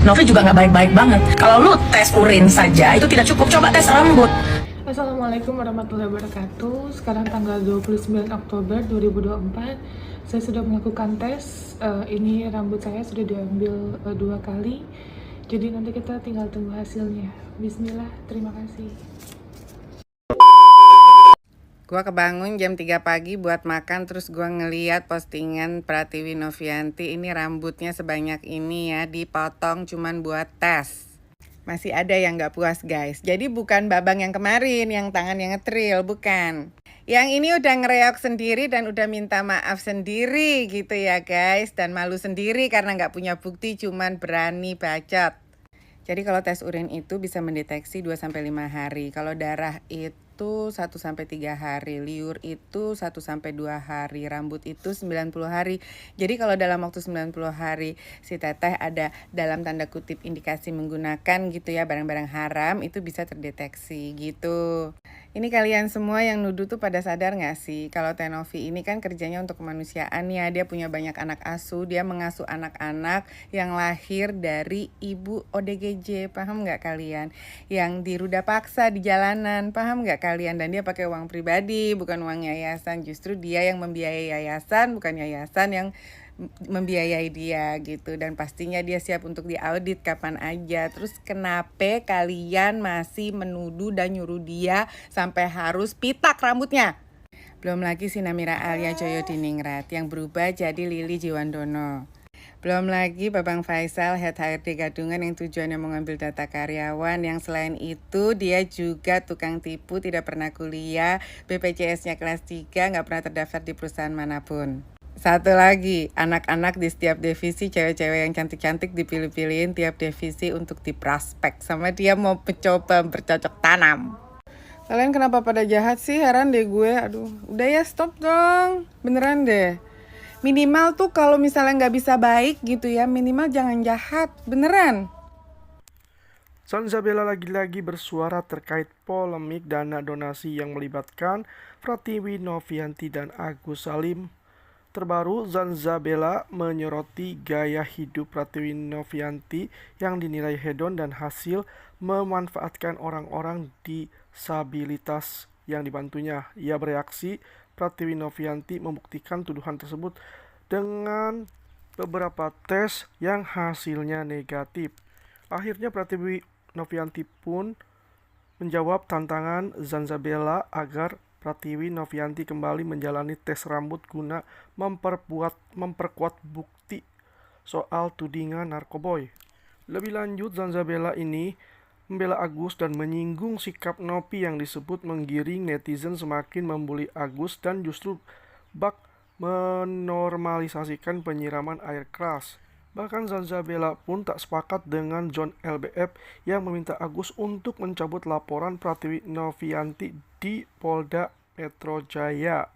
Novi juga nggak baik-baik banget. Kalau lu tes urin saja itu tidak cukup, coba tes rambut. Assalamualaikum warahmatullahi wabarakatuh. Sekarang tanggal 29 Oktober 2024. Saya sudah melakukan tes. Ini rambut saya sudah diambil 2 kali. Jadi nanti kita tinggal tunggu hasilnya. Bismillah, terima kasih. Gua kebangun jam 3 pagi buat makan, terus gua ngeliat postingan Pratiwi Novianti. Ini rambutnya sebanyak ini ya, dipotong cuman buat tes. Masih ada yang gak puas guys. Jadi bukan Babang yang kemarin, yang tangan yang ngetril, bukan. Yang ini udah ngereok sendiri dan udah minta maaf sendiri gitu ya guys. Dan malu sendiri karena gak punya bukti, cuman berani bacot. Jadi kalau tes urin itu bisa mendeteksi 2-5 hari. Kalau darah itu 1-3 hari, liur itu 1-2 hari, rambut itu 90 hari. Jadi kalau dalam waktu 90 hari si teteh ada dalam tanda kutip indikasi menggunakan gitu ya barang-barang haram, itu bisa terdeteksi gitu. Ini kalian semua yang nuduh tuh pada sadar gak sih? Kalau Teh Novi ini kan kerjanya untuk kemanusiaan ya. Dia punya banyak anak asuh. Dia mengasuh anak-anak yang lahir dari ibu ODGJ. Paham gak kalian? Yang diruda paksa di jalanan. Paham gak kalian? Dan dia pakai uang pribadi, bukan uang yayasan. Justru dia yang membiayai yayasan, bukan yayasan yang membiayai dia gitu. Dan pastinya dia siap untuk diaudit kapan aja. Terus kenapa kalian masih menuduh dan nyuruh dia sampai harus pitak rambutnya? Belum lagi si Namira Alia Coyodiningrat yang berubah jadi Lili Jiwandono. Belum lagi Babang Faisal Head HRD Gadungan yang tujuannya mengambil data karyawan. Yang selain itu dia juga tukang tipu, tidak pernah kuliah, BPJS-nya kelas 3, gak pernah terdaftar di perusahaan manapun. Satu lagi, anak-anak di setiap divisi, cewek-cewek yang cantik-cantik dipilih-pilihin tiap divisi untuk diprospek. Sama dia mau mencoba bercocok tanam. Kalian kenapa pada jahat sih? Heran deh gue. Aduh, udah ya stop dong. Beneran deh. Minimal tuh kalau misalnya nggak bisa baik gitu ya, minimal jangan jahat. Beneran. Zanzabela lagi-lagi bersuara terkait polemik dana donasi yang melibatkan Pratiwi Novianti dan Agus Salim. Terbaru, Zanzabela menyoroti gaya hidup Pratiwi Novianti yang dinilai hedon dan hasil memanfaatkan orang-orang disabilitas yang dibantunya. Ia bereaksi, Pratiwi Novianti membuktikan tuduhan tersebut dengan beberapa tes yang hasilnya negatif. Akhirnya Pratiwi Novianti pun menjawab tantangan Zanzabela agar Pratiwi Novianti kembali menjalani tes rambut guna memperkuat bukti soal tudingan narkoboy. Lebih lanjut, Zanzabela ini membela Agus dan menyinggung sikap Novi yang disebut menggiring netizen semakin membuli Agus dan justru bak menormalisasikan penyiraman air keras. Bahkan Zanzabela pun tak sepakat dengan John LBF yang meminta Agus untuk mencabut laporan Pratiwi Novianti di Polda Metro Jaya.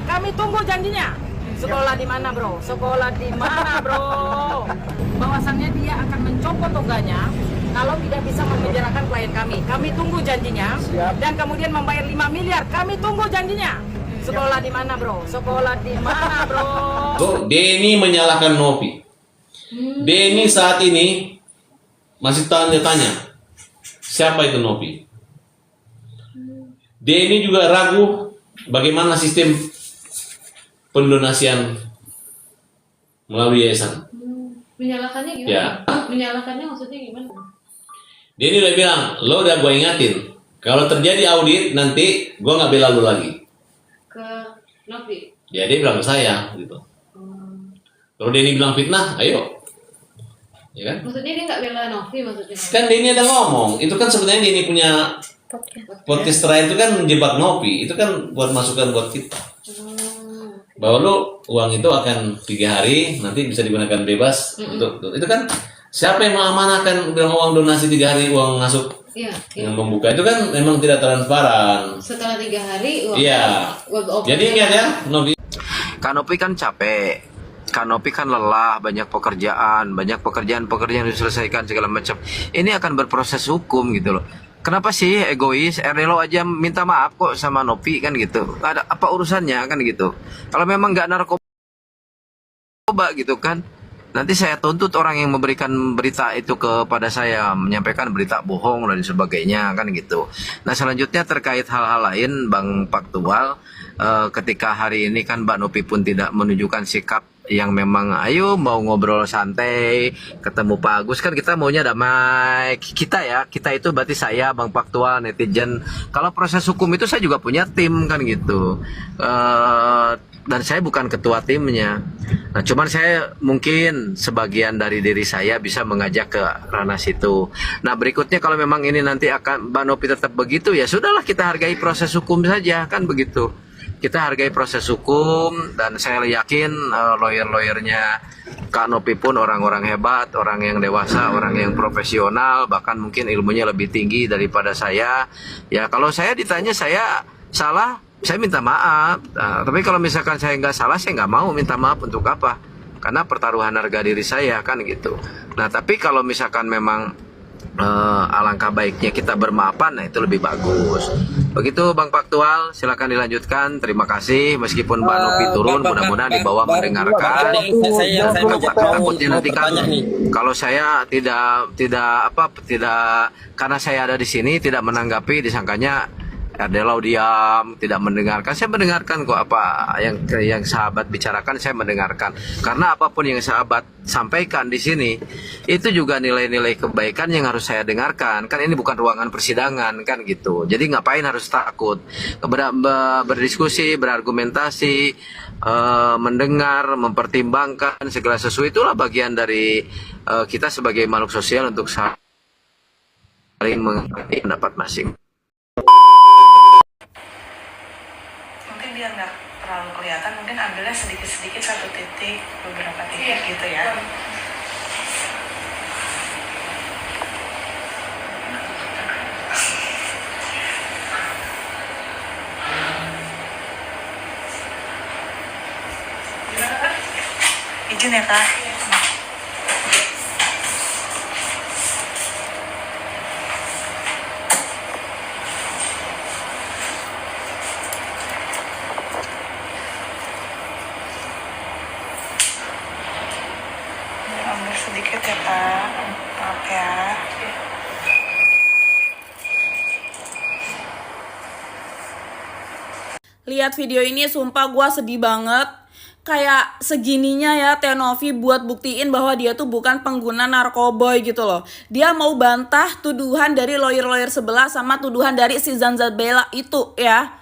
Kami tunggu janjinya. Sekolah di mana, bro? Sekolah di mana, bro? Bahwasannya dia akan mencopot toganya kalau tidak bisa memenjarakan klien kami. Kami tunggu janjinya. Dan kemudian membayar 5 miliar. Kami tunggu janjinya. Sekolah di mana, bro? Sekolah di mana, bro? Denny menyalahkan Novi. Denny saat ini masih tanya-tanya, siapa itu Novi? Denny juga ragu bagaimana sistem pendonasian melalui yayasan. Menyalahkannya gimana? Ya. Menyalahkannya maksudnya gimana? Denny udah bilang, lo udah gue ingatin, kalau terjadi audit nanti gue nggak bela lo lagi. Ke Novi? Ya dia bilang ke saya gitu. Kalau Denny bilang fitnah, ayo. Ya kan? Maksudnya dia nggak bela Novi maksudnya? Kan Denny ada ngomong, itu kan sebenarnya Denny punya podcast terakhir itu kan menjebak Novi, itu kan buat masukan buat kita. Bahwa lo uang itu akan 3 hari nanti bisa digunakan bebas untuk itu kan siapa yang mengamanahkan bilang uang donasi 3 hari uang masuk dengan membuka itu kan memang tidak transparan. Setelah 3 hari uang. Iya. Jadi ingat ya Novi. Kanopi kan capek, Kanopi kan lelah, banyak pekerjaan yang diselesaikan segala macam. Ini akan berproses hukum gitu loh. Kenapa sih egois? Erelo aja minta maaf kok sama Novi kan gitu. Ada apa urusannya kan gitu. Kalau memang nggak narkoba gitu kan, nanti saya tuntut orang yang memberikan berita itu kepada saya, menyampaikan berita bohong dan sebagainya, kan gitu. Nah, selanjutnya terkait hal-hal lain, Bang Faktual, ketika hari ini kan Mbak Novi pun tidak menunjukkan sikap yang memang ayo mau ngobrol santai, ketemu Pak Agus, kan kita maunya damai. Kita itu berarti saya, Bang Faktual, netizen. Kalau proses hukum itu saya juga punya tim, kan gitu. Dan saya bukan ketua timnya. Nah, cuman saya mungkin sebagian dari diri saya bisa mengajak ke ranah situ. Nah, berikutnya kalau memang ini nanti akan Mbak Novi tetap begitu, ya sudahlah, kita hargai proses hukum saja, kan begitu. Kita hargai proses hukum, dan saya yakin lawyer-lawyernya Kak Novi pun orang-orang hebat, orang yang dewasa, orang yang profesional, bahkan mungkin ilmunya lebih tinggi daripada saya. Ya, kalau saya ditanya saya salah, saya minta maaf. Nah, tapi kalau misalkan saya nggak salah, saya nggak mau minta maaf. Untuk apa? Karena pertaruhan harga diri saya, kan gitu. Nah, tapi kalau misalkan memang alangkah baiknya kita bermaafan, nah itu lebih bagus. Begitu Bang Faktual, silakan dilanjutkan. Terima kasih. Meskipun Mbak Novi turun, mudah-mudahan di bawah mendengarkan. Takutnya nanti kan kalau saya tidak karena saya ada di sini tidak menanggapi, disangkanya Erdelau diam, tidak mendengarkan. Saya mendengarkan kok apa yang sahabat bicarakan, saya mendengarkan. Karena apapun yang sahabat sampaikan di sini, itu juga nilai-nilai kebaikan yang harus saya dengarkan. Kan ini bukan ruangan persidangan, kan gitu. Jadi ngapain harus takut? Berdiskusi, berargumentasi, mendengar, mempertimbangkan segala sesuatu, itulah bagian dari kita sebagai makhluk sosial untuk saling mengerti pendapat masing. Biar nggak terlalu kelihatan, mungkin ambilnya sedikit-sedikit, 1 titik, beberapa titik gitu ya. Gimana Kak? Izin ya Kak. Sedikit ya Pak, maaf ya. Lihat video ini, sumpah gue sedih banget. Kayak segininya ya Teh Novi buat buktiin bahwa dia tuh bukan pengguna narkoboy gitu loh. Dia mau bantah tuduhan dari lawyer-lawyer sebelah sama tuduhan dari si Zanzabela itu ya.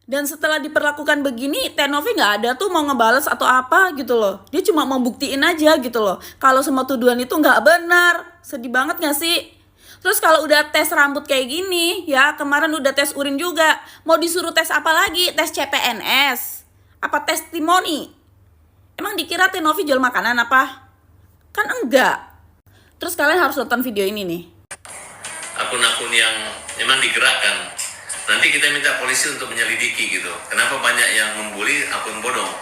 Dan setelah diperlakukan begini, Teh Novi nggak ada tuh mau ngebales atau apa gitu loh. Dia cuma mau buktiin aja gitu loh. Kalau semua tuduhan itu nggak benar. Sedih banget nggak sih? Terus kalau udah tes rambut kayak gini, ya kemarin udah tes urin juga. Mau disuruh tes apa lagi? Tes CPNS? Apa testimoni? Emang dikira Teh Novi jual makanan apa? Kan enggak. Terus kalian harus nonton video ini nih. Akun-akun yang memang digerakkan. Nanti kita minta polisi untuk menyelidiki gitu. Kenapa banyak yang membuli akun bodong?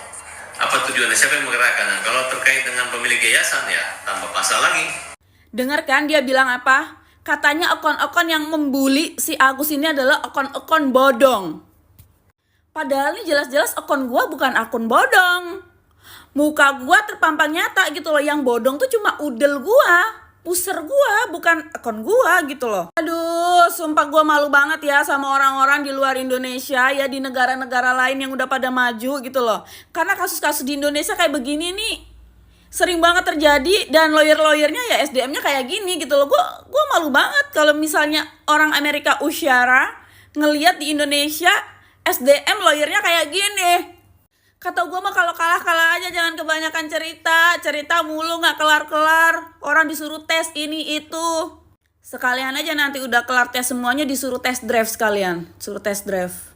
Apa tujuannya? Siapa yang menggerakkan? Nah, kalau terkait dengan pemilik yayasan ya tambah pasal lagi. Dengar kan dia bilang apa? Katanya akun-akun yang membuli si Agus ini adalah akun-akun bodong. Padahal ini jelas-jelas akun gua bukan akun bodong. Muka gua terpampang nyata gitu loh. Yang bodong tuh cuma udel gua, user gua, bukan akun gua gitu loh. Aduh, sumpah gua malu banget ya sama orang-orang di luar Indonesia ya, di negara-negara lain yang udah pada maju gitu loh. Karena kasus-kasus di Indonesia kayak begini nih sering banget terjadi, dan lawyer-lawyernya ya SDM-nya kayak gini gitu loh. Gua malu banget kalau misalnya orang Amerika usyara ngelihat di Indonesia SDM lawyernya kayak gini. Kata gue mah kalau kalah aja, jangan kebanyakan cerita mulu nggak kelar-kelar. Orang disuruh tes ini itu. Sekalian aja nanti udah kelar tes semuanya disuruh tes drive sekalian, suruh tes drive.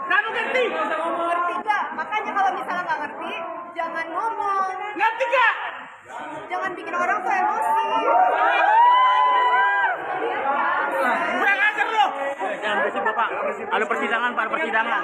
Kamu ngerti? Ngerti gak? Makanya kalau misalnya nggak ngerti, jangan ngomong. Ngerti gak? Jangan bikin orang tuh emosi. Kurang ajar lo. Jangan berisik Bapak. Ada persidangan, Pak, persidangan.